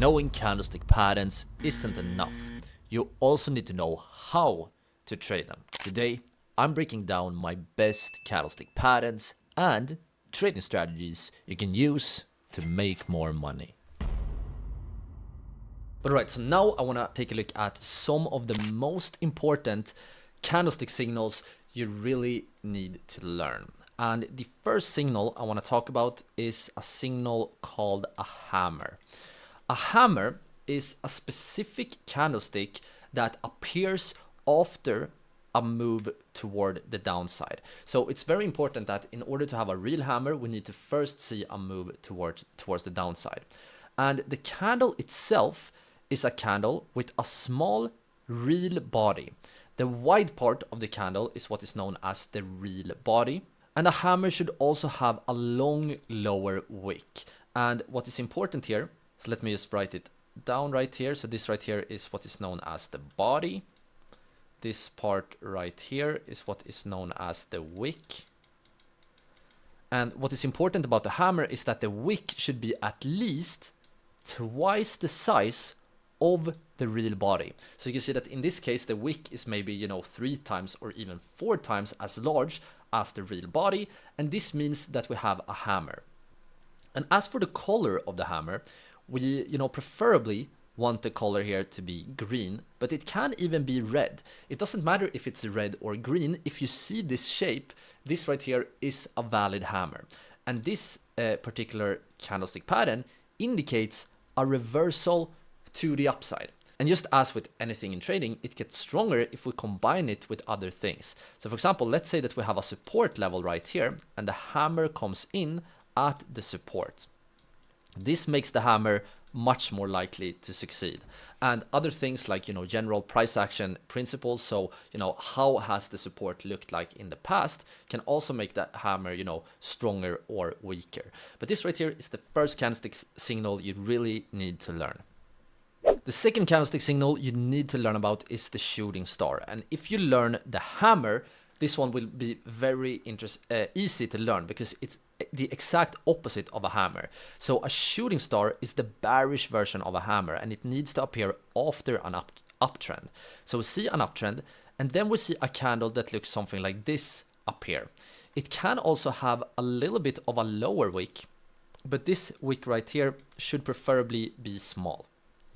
Knowing candlestick patterns isn't enough. You also need to know how to trade them. Today, I'm breaking down my best candlestick patterns and trading strategies you can use to make more money. Alright, so now I want to take a look at some of the most important candlestick signals you really need to learn. And the first signal I want to talk about is a signal called a hammer. A hammer is a specific candlestick that appears after a move toward the downside. So it's very important that in order to have a real hammer, we need to first see a move towards the downside. And the candle itself is a candle with a small real body. The wide part of the candle is what is known as the real body. And a hammer should also have a long lower wick. And what is important here, so let me just write it down right here. So this right here is what is known as the body. This part right here is what is known as the wick. And what is important about the hammer is that the wick should be at least twice the size of the real body. So you can see that in this case, the wick is maybe, 3 times or even 4 times as large as the real body. And this means that we have a hammer. And as for the color of the hammer, we, preferably want the color here to be green, but it can even be red. It doesn't matter if it's red or green. If you see this shape, this right here is a valid hammer. And this particular candlestick pattern indicates a reversal to the upside. And just as with anything in trading, it gets stronger if we combine it with other things. So for example, let's say that we have a support level right here and the hammer comes in at the support. This makes the hammer much more likely to succeed. And other things like, general price action principles. So, how has the support looked like in the past can also make that hammer, stronger or weaker. But this right here is the first candlestick signal you really need to learn. The second candlestick signal you need to learn about is the shooting star. And if you learn the hammer, this one will be very easy to learn because it's the exact opposite of a hammer. So a shooting star is the bearish version of a hammer and it needs to appear after an uptrend. So we see an uptrend and then we see a candle that looks something like this appear. It can also have a little bit of a lower wick, but this wick right here should preferably be small.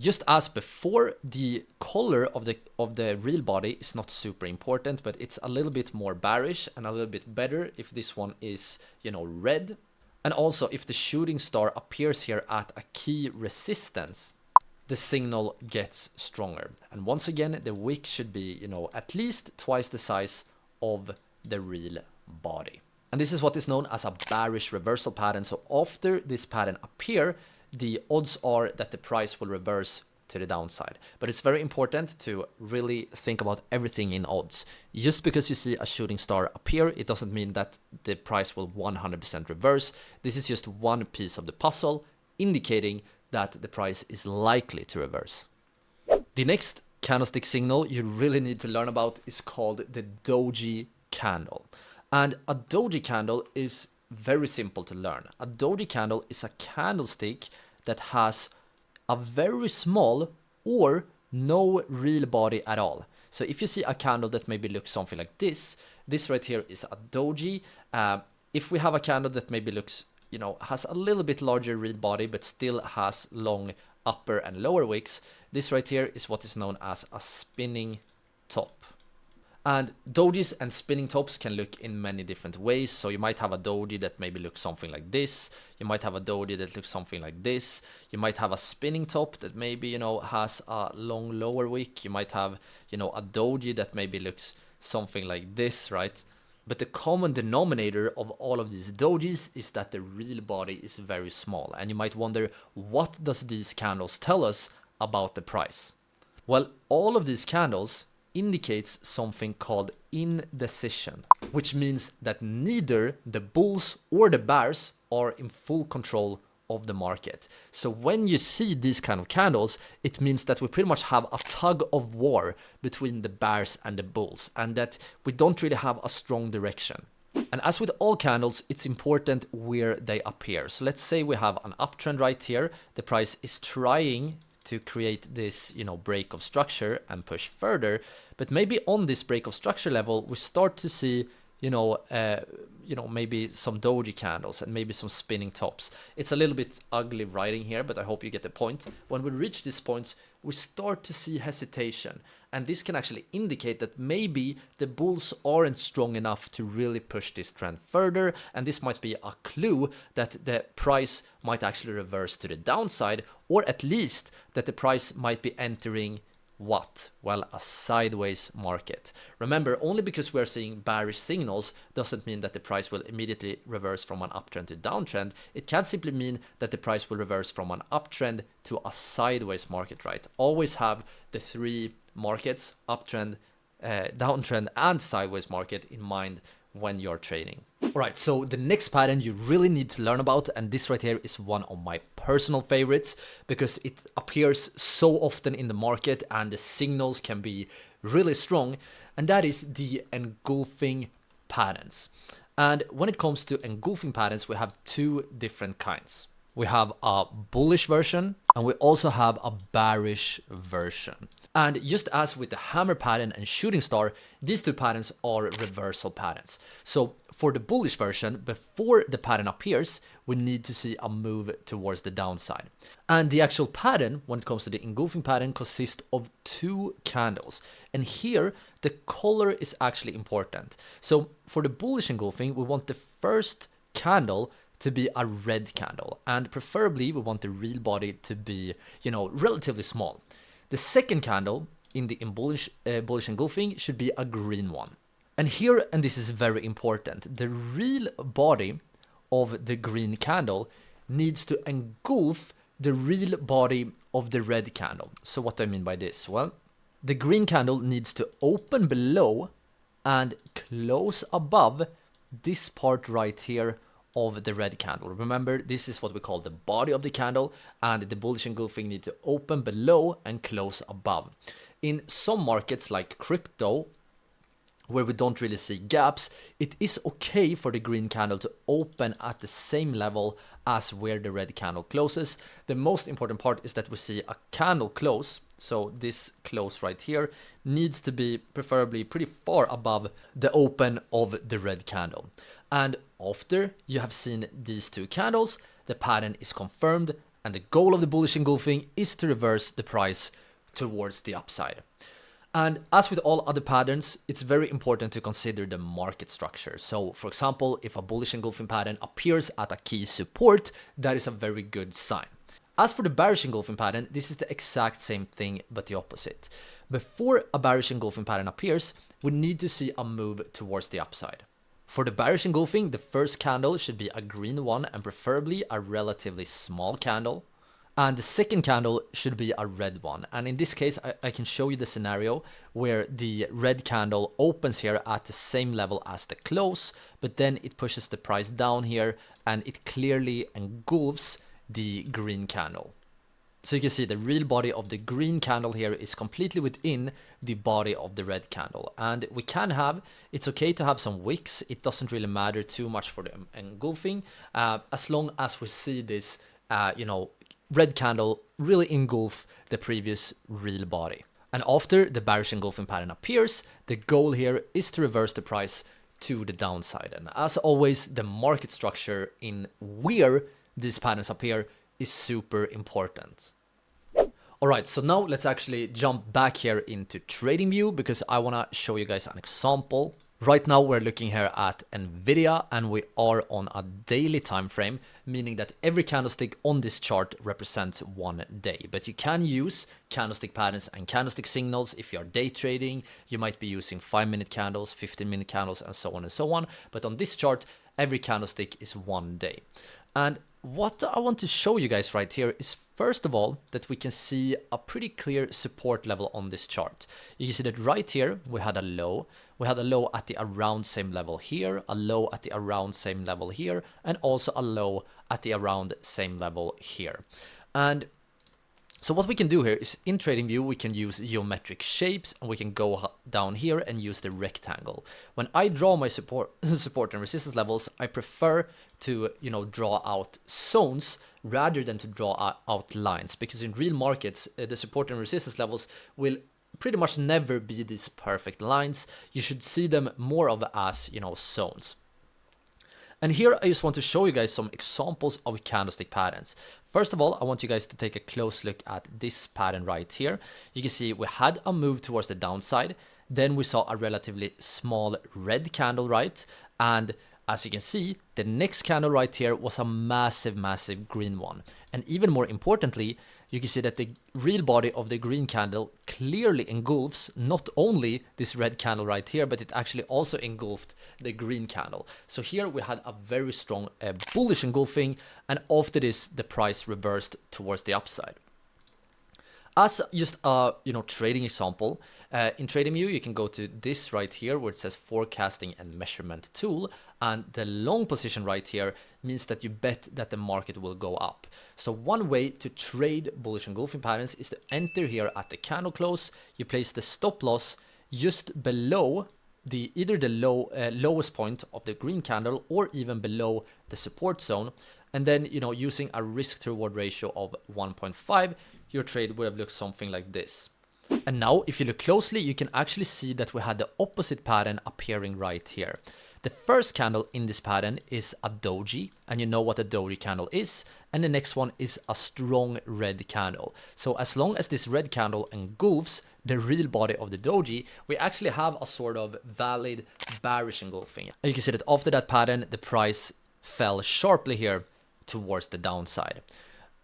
Just as before, the color of the real body is not super important, but it's a little bit more bearish and a little bit better if this one is, red. And also if the shooting star appears here at a key resistance, the signal gets stronger. And once again, the wick should be, at least twice the size of the real body. And this is what is known as a bearish reversal pattern. So after this pattern appear, the odds are that the price will reverse to the downside. But it's very important to really think about everything in odds. Just because you see a shooting star appear, it doesn't mean that the price will 100% reverse. This is just one piece of the puzzle indicating that the price is likely to reverse. The next candlestick signal you really need to learn about is called the Doji candle. And a Doji candle is very simple to learn. A Doji candle is a candlestick that has a very small or no real body at all. So if you see a candle that maybe looks something like this right here is a Doji. If we have a candle that maybe looks, has a little bit larger real body but still has long upper and lower wicks, this right here is what is known as a spinning top. And dojis and spinning tops can look in many different ways. So you might have a doji that maybe looks something like this. You might have a doji that looks something like this. You might have a spinning top that maybe, has a long lower wick. You might have, a doji that maybe looks something like this, right? But the common denominator of all of these dojis is that the real body is very small. And you might wonder, what does these candles tell us about the price? Well, all of these candles indicates something called indecision, which means that neither the bulls or the bears are in full control of the market. So when you see these kind of candles, it means that we pretty much have a tug of war between the bears and the bulls, and that we don't really have a strong direction. And as with all candles, it's important where they appear. So let's say we have an uptrend right here. The price is trying to create this, break of structure and push further. But maybe on this break of structure level, we start to see, maybe some doji candles and maybe some spinning tops. It's a little bit ugly writing here, but I hope you get the point. When we reach these points, we start to see hesitation. And this can actually indicate that maybe the bulls aren't strong enough to really push this trend further. And this might be a clue that the price might actually reverse to the downside, or at least that the price might be entering what? Well, a sideways market. Remember, only because we're seeing bearish signals doesn't mean that the price will immediately reverse from an uptrend to downtrend. It can simply mean that the price will reverse from an uptrend to a sideways market, right? Always have the three markets, uptrend, downtrend, and sideways market in mind when you're trading. All right, so the next pattern you really need to learn about, and this right here is one of my personal favorites because it appears so often in the market and the signals can be really strong, and that is the engulfing patterns. And when it comes to engulfing patterns, we have two different kinds. We have a bullish version and we also have a bearish version. And just as with the hammer pattern and shooting star, these two patterns are reversal patterns. So for the bullish version, before the pattern appears, we need to see a move towards the downside. And the actual pattern, when it comes to the engulfing pattern, consists of two candles. And here, the color is actually important. So for the bullish engulfing, we want the first candle to be a red candle, and preferably we want the real body to be, relatively small. The second candle in the bullish engulfing should be a green one. And here, and this is very important, the real body of the green candle needs to engulf the real body of the red candle. So what do I mean by this? Well, the green candle needs to open below and close above this part right here of the red candle. Remember, this is what we call the body of the candle, and the bullish engulfing need to open below and close above. In some markets like crypto, where we don't really see gaps, it is okay for the green candle to open at the same level as where the red candle closes. The most important part is that we see a candle close. So this close right here needs to be preferably pretty far above the open of the red candle. And after you have seen these two candles, the pattern is confirmed, and the goal of the bullish engulfing is to reverse the price towards the upside. And as with all other patterns, it's very important to consider the market structure. So for example, if a bullish engulfing pattern appears at a key support, that is a very good sign. As for the bearish engulfing pattern, this is the exact same thing, but the opposite. Before a bearish engulfing pattern appears, we need to see a move towards the upside. For the bearish engulfing, the first candle should be a green one and preferably a relatively small candle. And the second candle should be a red one. And in this case, I can show you the scenario where the red candle opens here at the same level as the close, but then it pushes the price down here and it clearly engulfs the green candle. So you can see the real body of the green candle here is completely within the body of the red candle. And we can have, it's okay to have some wicks. It doesn't really matter too much for the engulfing, as long as we see this, red candle really engulf the previous real body. And after the bearish engulfing pattern appears, the goal here is to reverse the price to the downside. And as always, the market structure in where these patterns appear is super important. All right, so now let's actually jump back here into TradingView because I want to show you guys an example. Right now we're looking here at Nvidia and we are on a daily time frame, meaning that every candlestick on this chart represents one day. But you can use candlestick patterns and candlestick signals if you're day trading. You might be using 5-minute candles, 15-minute candles, and so on and so on. But on this chart, every candlestick is one day. And what I want to show you guys right here is first of all that we can see a pretty clear support level on this chart. You can see that right here we had a low. We had a low at the around same level here, a low at the around same level here, and also a low at the around same level here. And So what we can do here is in TradingView, we can use geometric shapes and we can go down here and use the rectangle. When I draw my support and resistance levels, I prefer to, draw out zones rather than to draw out lines, because in real markets, the support and resistance levels will pretty much never be these perfect lines. You should see them more of as, zones. And here I just want to show you guys some examples of candlestick patterns. First of all, I want you guys to take a close look at this pattern right here. You can see we had a move towards the downside. Then we saw a relatively small red candle, right? And as you can see, the next candle right here was a massive, massive green one. And even more importantly, you can see that the real body of the green candle clearly engulfs not only this red candle right here, but it actually also engulfed the green candle. So here we had a very strong bullish engulfing, and after this, the price reversed towards the upside. As just a trading example, in TradingView you can go to this right here where it says forecasting and measurement tool, and the long position right here means that you bet that the market will go up. So one way to trade bullish engulfing patterns is to enter here at the candle close. You place the stop loss just below either the lowest point of the green candle or even below the support zone, and then using a risk to reward ratio of 1.5, your trade would have looked something like this. And now if you look closely, you can actually see that we had the opposite pattern appearing right here. The first candle in this pattern is a doji, and you know what a doji candle is, and the next one is a strong red candle. So as long as this red candle engulfs the real body of the doji, we actually have a sort of valid bearish engulfing. And you can see that after that pattern, the price fell sharply here towards the downside.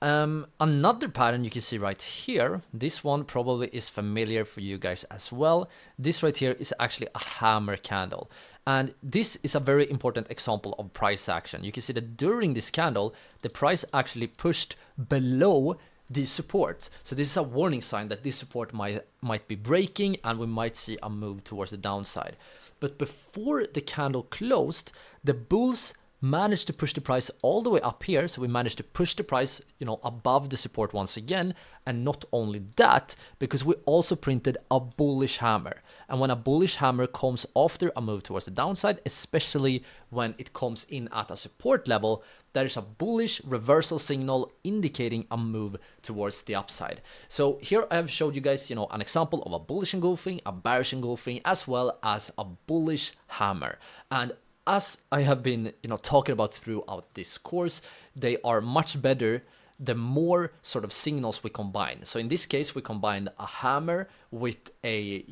Another pattern you can see right here, this one probably is familiar for you guys as well. This right here is actually a hammer candle, and this is a very important example of price action. You can see that during this candle, the price actually pushed below these supports. So this is a warning sign that this support might be breaking and we might see a move towards the downside. But before the candle closed, the bulls managed to push the price all the way up here. So we managed to push the price, above the support once again. And not only that, because we also printed a bullish hammer. And when a bullish hammer comes after a move towards the downside, especially when it comes in at a support level, that is a bullish reversal signal indicating a move towards the upside. So here I have showed you guys, an example of a bullish engulfing, a bearish engulfing, as well as a bullish hammer. And as I have been, talking about throughout this course, they are much better the more sort of signals we combine. So in this case, we combined a hammer with a,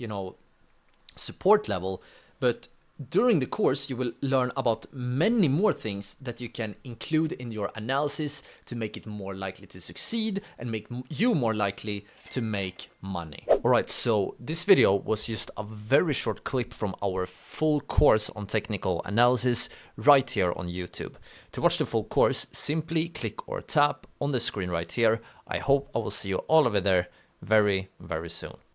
support level, but during the course, you will learn about many more things that you can include in your analysis to make it more likely to succeed and make you more likely to make money. Alright, so this video was just a very short clip from our full course on technical analysis right here on YouTube. To watch the full course, simply click or tap on the screen right here. I hope I will see you all over there very, very soon.